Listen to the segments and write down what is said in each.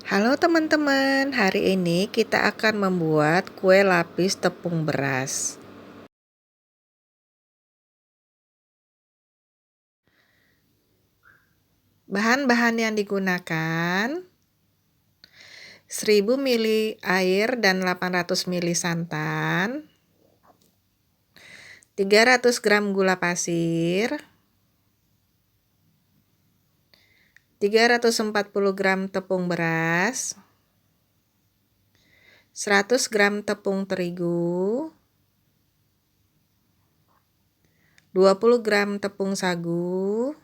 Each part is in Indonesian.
Halo teman-teman, hari ini kita akan membuat kue lapis tepung beras. Bahan-bahan yang digunakan 1000 ml air dan 800 ml santan, 300 gram gula pasir, 340 gram tepung beras, 100 gram tepung terigu, 20 gram tepung sagu,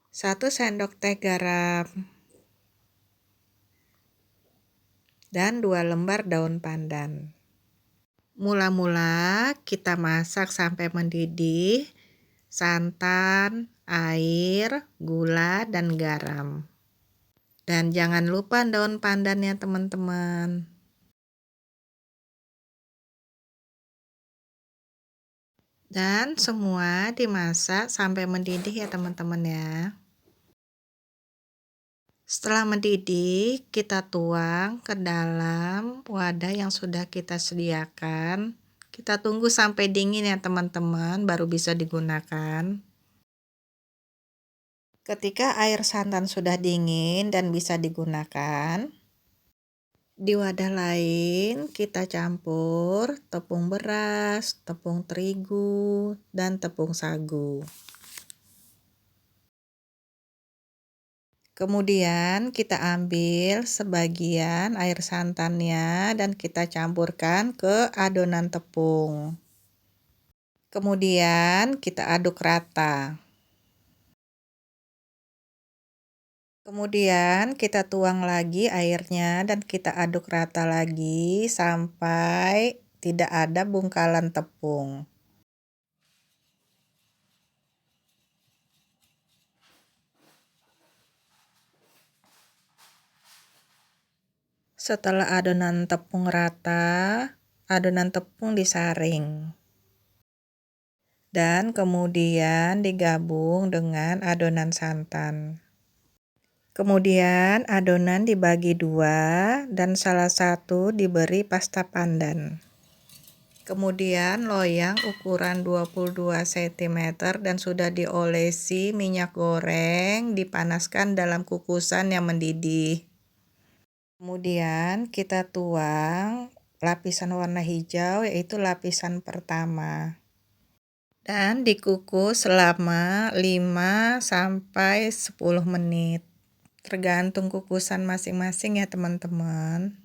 1 sendok teh garam, dan 2 lembar daun pandan. Mula-mula kita masak sampai mendidih santan, air, gula, dan garam. Dan jangan lupa daun pandan ya teman-teman. Dan semua dimasak sampai mendidih ya teman-teman ya. Setelah mendidih, kita tuang ke dalam wadah yang sudah kita sediakan. Kita tunggu sampai dingin ya teman-teman, baru bisa digunakan. Ketika air santan sudah dingin dan bisa digunakan, di wadah lain kita campur tepung beras, tepung terigu, dan tepung sagu. Kemudian kita ambil sebagian air santannya dan kita campurkan ke adonan tepung. Kemudian kita aduk rata. Kemudian kita tuang lagi airnya dan kita aduk rata lagi sampai tidak ada bungkalan tepung. Setelah adonan tepung rata, adonan tepung disaring. Dan kemudian digabung dengan adonan santan. Kemudian adonan dibagi dua dan salah satu diberi pasta pandan. Kemudian loyang ukuran 22 cm dan sudah diolesi minyak goreng dipanaskan dalam kukusan yang mendidih. Kemudian kita tuang lapisan warna hijau yaitu lapisan pertama. Dan dikukus selama 5-10 menit. Tergantung kukusan masing-masing ya teman-teman.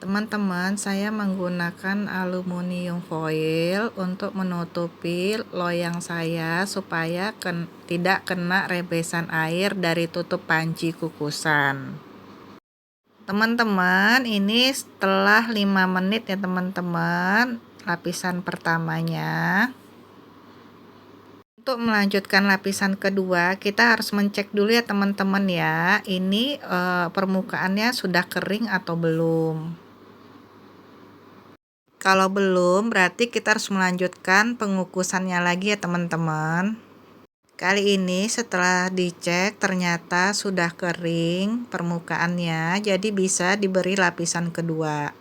Teman-teman, saya menggunakan aluminium foil untuk menutupi loyang saya supaya tidak kena rebesan air dari tutup panci kukusan. Teman-teman, ini setelah 5 menit ya teman-teman, lapisan pertamanya. Untuk melanjutkan lapisan kedua, kita harus mencek dulu ya teman-teman ya, ini permukaannya sudah kering atau belum. Kalau belum, berarti kita harus melanjutkan pengukusannya lagi ya teman-teman. Kali ini setelah dicek ternyata sudah kering permukaannya, jadi bisa diberi lapisan kedua.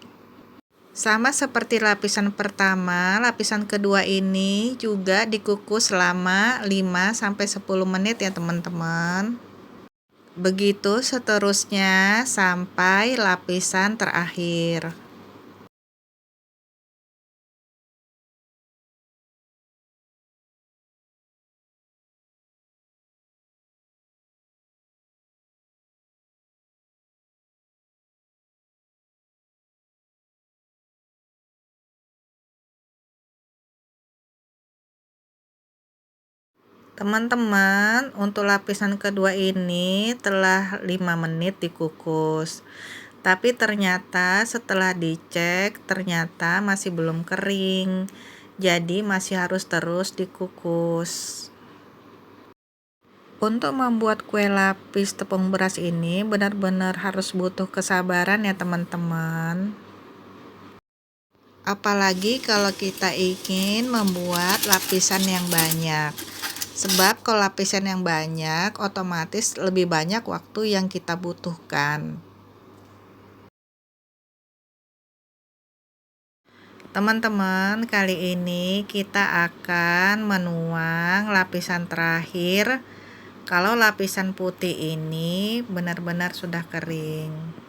Sama seperti lapisan pertama, lapisan kedua ini juga dikukus selama 5-10 menit ya teman-teman. Begitu seterusnya sampai lapisan terakhir. Teman-teman, untuk lapisan kedua ini telah 5 menit dikukus. Tapi ternyata setelah dicek ternyata masih belum kering. Jadi masih harus terus dikukus. Untuk membuat kue lapis tepung beras ini benar-benar harus butuh kesabaran ya teman-teman. Apalagi kalau kita ingin membuat lapisan yang banyak. Sebab kalau lapisan yang banyak, otomatis lebih banyak waktu yang kita butuhkan. Teman-teman, kali ini kita akan menuang lapisan terakhir. Kalau lapisan putih ini benar-benar sudah kering.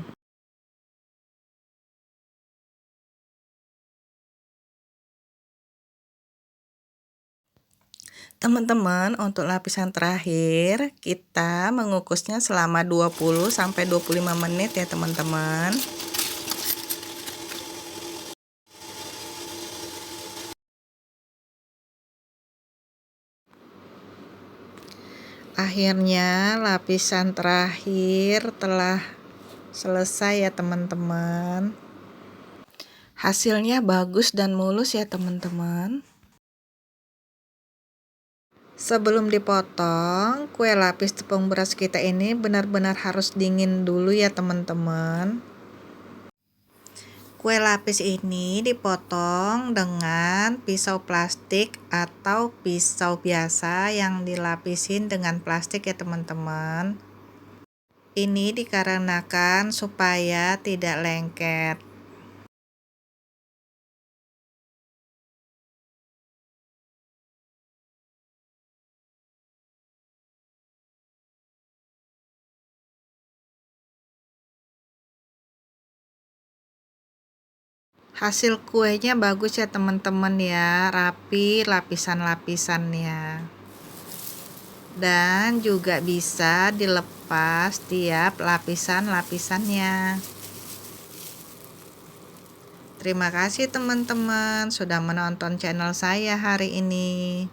Teman-teman, untuk lapisan terakhir kita mengukusnya selama 20 sampai 25 menit ya, teman-teman. Akhirnya lapisan terakhir telah selesai ya, teman-teman. Hasilnya bagus dan mulus ya, teman-teman. Sebelum dipotong, kue lapis tepung beras kita ini benar-benar harus dingin dulu ya, teman-teman. Kue lapis ini dipotong dengan pisau plastik atau pisau biasa yang dilapisin dengan plastik ya, teman-teman. Ini dikarenakan supaya tidak lengket. Hasil kuenya bagus ya, teman-teman ya, rapi lapisan-lapisannya. Dan juga bisa dilepas tiap lapisan-lapisannya. Terima kasih teman-teman sudah menonton channel saya hari ini.